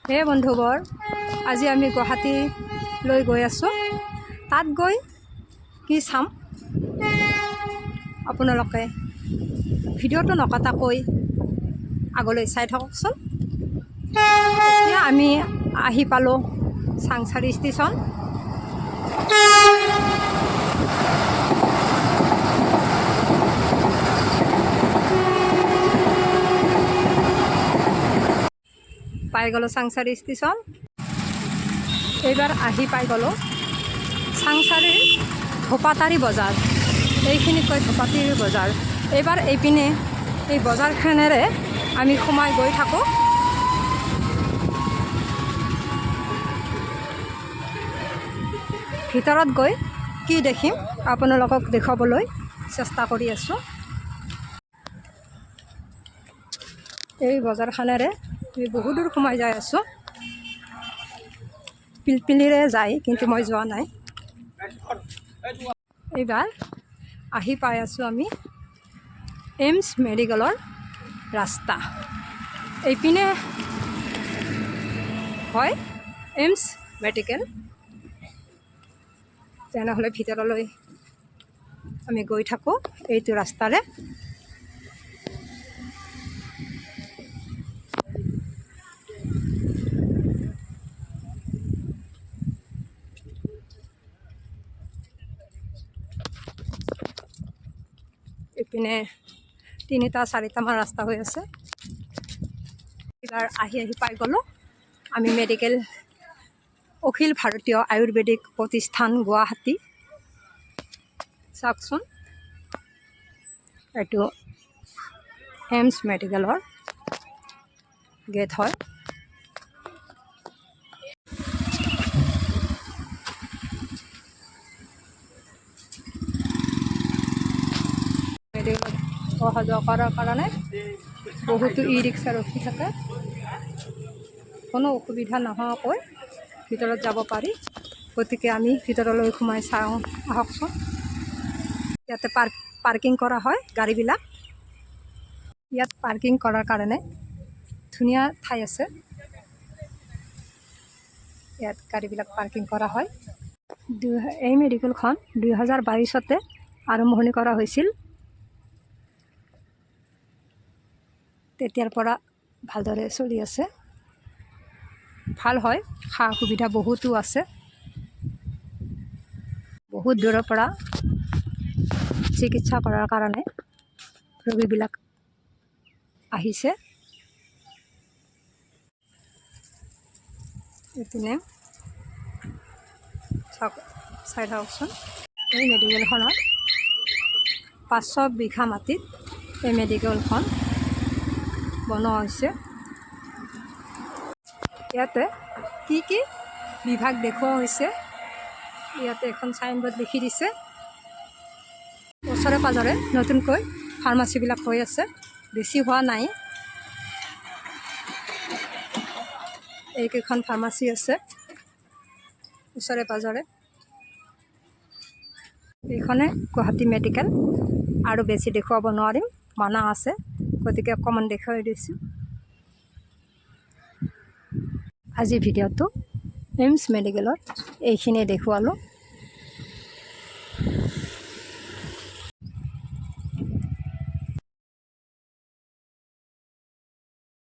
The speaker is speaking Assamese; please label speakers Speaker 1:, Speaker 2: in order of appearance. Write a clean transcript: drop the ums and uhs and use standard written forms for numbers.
Speaker 1: হে বন্ধুবৰ, আজি আমি গুৱাহাটীলৈ গৈ আছোঁ। তাত গৈ কি চাম আপোনালোকে ভিডিঅ'টো নকটাকৈ আগলৈ চাই থাককচোন। এতিয়া আমি আহি পালোঁ চাংচাৰি ষ্টেচন। পাই গ'লোঁ চাংচাৰি ষ্টেচন। এইবাৰ আহি পাই গ'লোঁ চাংচাৰিৰ ধোপাতাৰী বজাৰ। এইখিনি কয় ধোপাতাৰী বজাৰ। এইবাৰ এইপিনে এই বজাৰখনেৰে আমি সোমাই গৈ থাকোঁ। ভিতৰত গৈ কি দেখিম আপোনালোকক দেখুৱাবলৈ চেষ্টা কৰি আছোঁ। এই বজাৰখনেৰে আমি বহু দূৰ সোমাই যাই আছোঁ। পিলপিলিৰে যায়, কিন্তু মই যোৱা নাই। এইবাৰ আহি পাই আছোঁ আমি এইমছ মেডিকেলৰ ৰাস্তা। এইপিনে হয় এইমছ মেডিকেল। তেনেহ'লে ভিতৰলৈ আমি গৈ থাকোঁ এইটো ৰাস্তাৰে। এইপিনে 3-4টামান ৰাস্তা হৈ আছে। এইবাৰ আহি পাই গ'লোঁ আমি মেডিকেল অখিল ভাৰতীয় আয়ুৰ্বেদিক প্ৰতিষ্ঠান গুৱাহাটী। চাওকচোন, এইটো এইমছ মেডিকেলৰ গেট হয়। মেডিকেলত অহা যোৱা কৰাৰ কাৰণে বহুতো ই ৰিক্সা ৰখি থাকে। কোনো অসুবিধা নোহোৱাকৈ ভিতৰত যাব পাৰি। গতিকে আমি ভিতৰলৈ সোমাই চাওঁ আহকচোন। ইয়াতে পাৰ্কিং কৰা হয় গাড়ীবিলাক। ইয়াত পাৰ্কিং কৰাৰ কাৰণে ধুনীয়া ঠাই আছে। ইয়াত গাড়ীবিলাক পাৰ্কিং কৰা হয়। এই মেডিকেলখন 2022তে আৰম্ভণি কৰা হৈছিল। তেতিয়াৰ পৰা ভালদৰে চলি আছে। ভাল হয়, সা সুবিধা বহুতো আছে। বহুত দূৰৰ পৰা চিকিৎসা কৰাৰ কাৰণে ৰোগীবিলাক আহিছে। এইপিনে চাই থাককচোন। এই মেডিকেলখনত 500 বিঘা মাটিত এই মেডিকেলখন বনোৱা হৈছে। ইয়াতে কি কি বিভাগ দেখুওৱা হৈছে, ইয়াতে এখন চাইনবোৰ্ড লিখি দিছে। ওচৰে পাজৰে নতুনকৈ ফাৰ্মাচীবিলাক হৈ আছে, বেছি হোৱা নাই। এইকেইখন ফাৰ্মাচী আছে ওচৰে পাজৰে। এইখনে গুৱাহাটী মেডিকেল। আৰু বেছি দেখুৱাব নোৱাৰিম, মানা আছে, গতিকে অকণমান দেখুৱাই দিছোঁ। আজি ভিডিঅ'টো এইমছ মেডিকেলৰ এইখিনিয়ে দেখুৱালোঁ।